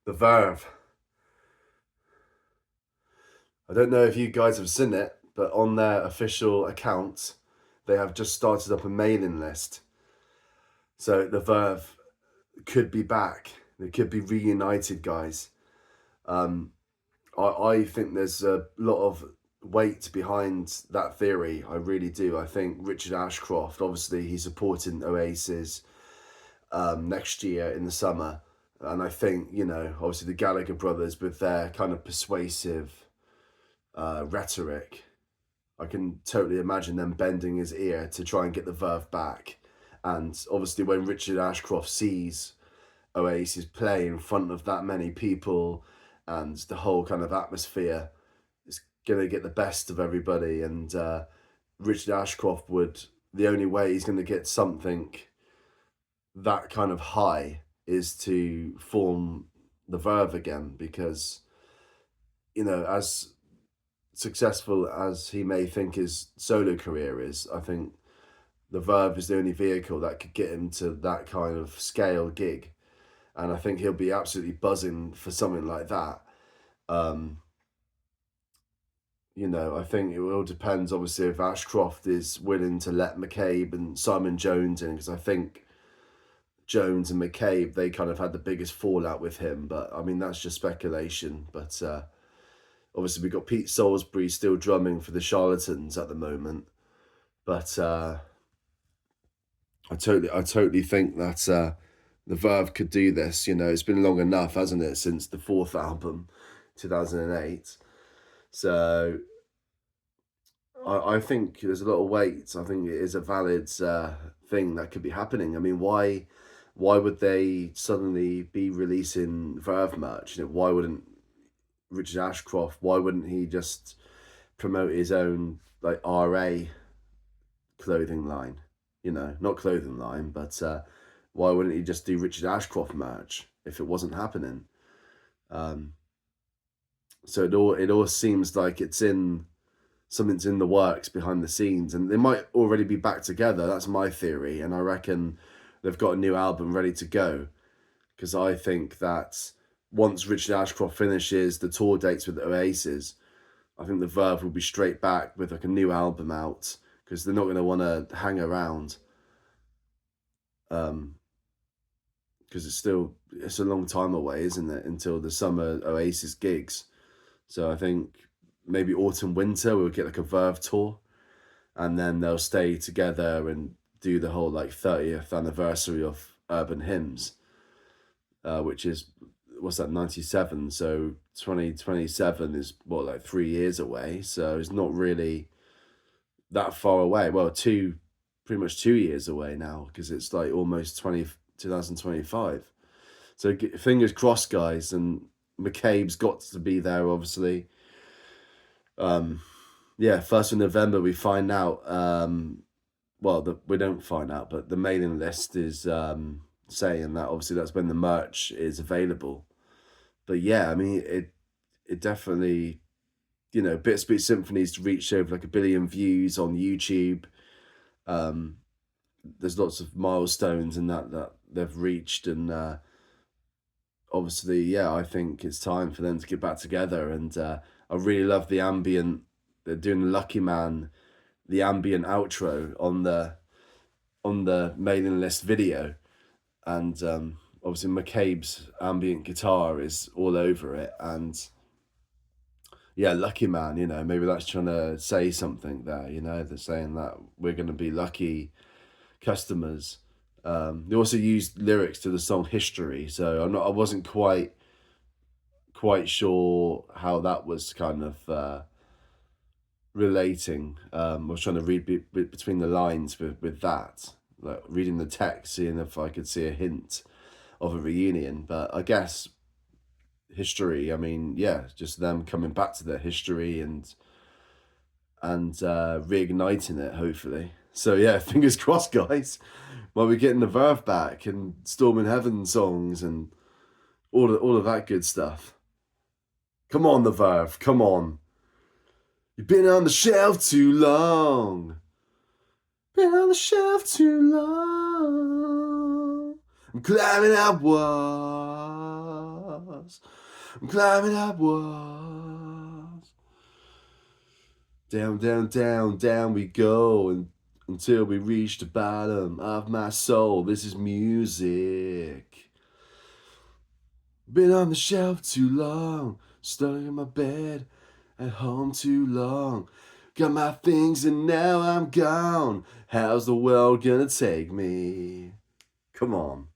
The Verve. I don't know if you guys have seen it, but on their official account, they have just started up a mailing list. So the Verve could be back. They could be reunited, guys. Um, I think there's a lot of weight behind that theory. I really do. I think Richard Ashcroft, obviously, he's supporting Oasis next year in the summer. And I think, obviously the Gallagher brothers with their kind of persuasive rhetoric, I can totally imagine them bending his ear to try and get the Verve back. And obviously when Richard Ashcroft sees Oasis play in front of that many people and the whole kind of atmosphere, is going to get the best of everybody. And Richard Ashcroft the only way he's going to get something that kind of high is to form the Verve again, because, as successful as he may think his solo career is, I think the Verve is the only vehicle that could get him to that kind of scale gig. And I think he'll be absolutely buzzing for something like that. Um, I think it all depends, obviously, if Ashcroft is willing to let McCabe and Simon Jones in, because I think Jones and McCabe, they kind of had the biggest fallout with him. But I mean, that's just speculation. But obviously, we've got Pete Salisbury still drumming for the Charlatans at the moment. But I totally think that the Verve could do this. It's been long enough, hasn't it, since the fourth album, 2008. So I think there's a lot of weight. I think it is a valid thing that could be happening. I mean, why would they suddenly be releasing Verve merch? Why wouldn't Richard Ashcroft? Why wouldn't he just promote his own like RA clothing line? Not clothing line, but why wouldn't he just do Richard Ashcroft merch if it wasn't happening? So it all seems like something's in the works behind the scenes, and they might already be back together. That's my theory, and I reckon they've got a new album ready to go, because I think that once Richard Ashcroft finishes the tour dates with Oasis, I think the Verve will be straight back with like a new album out, because they're not going to want to hang around. Because it's a long time away, isn't it, until the summer Oasis gigs. So I think maybe autumn winter we'll get like a Verve tour, and then they'll stay together and do the whole like 30th anniversary of Urban Hymns, which is, what's that, 97? So 2027 is what, like 3 years away. So it's not really that far away. Well, pretty much 2 years away now, because it's like almost 2025. So fingers crossed, guys. And McCabe's got to be there, obviously. Yeah, 1st of November we find out. We don't find out, but the mailing list is saying that obviously that's when the merch is available. But yeah, I mean, it definitely, Bit Speed Symphonies to reach over like 1 billion views on YouTube. There's lots of milestones in that they've reached, and obviously, yeah, I think it's time for them to get back together. And I really love the ambient. They're doing Lucky Man, the ambient outro on the mailing list video, and obviously McCabe's ambient guitar is all over it. And yeah, Lucky Man, maybe that's trying to say something there. They're saying that we're going to be lucky customers. They also used lyrics to the song History, so I wasn't quite sure how that was kind of relating. I was trying to read between the lines with that, like reading the text, seeing if I could see a hint of a reunion. But I guess history, I mean, yeah, just them coming back to their history and reigniting it, hopefully. So yeah, fingers crossed, guys. While we're getting the Verve back and Storm in Heaven songs and all of that good stuff. Come on, the Verve, come on. You've been on the shelf too long. Been on the shelf too long. I'm climbing that wall. walls. I'm climbing up walls. Down, down, down, down we go, and until we reach the bottom of my soul. This is music. Been on the shelf too long, stuck in my bed at home too long. Got my things and now I'm gone. How's the world gonna take me? Come on.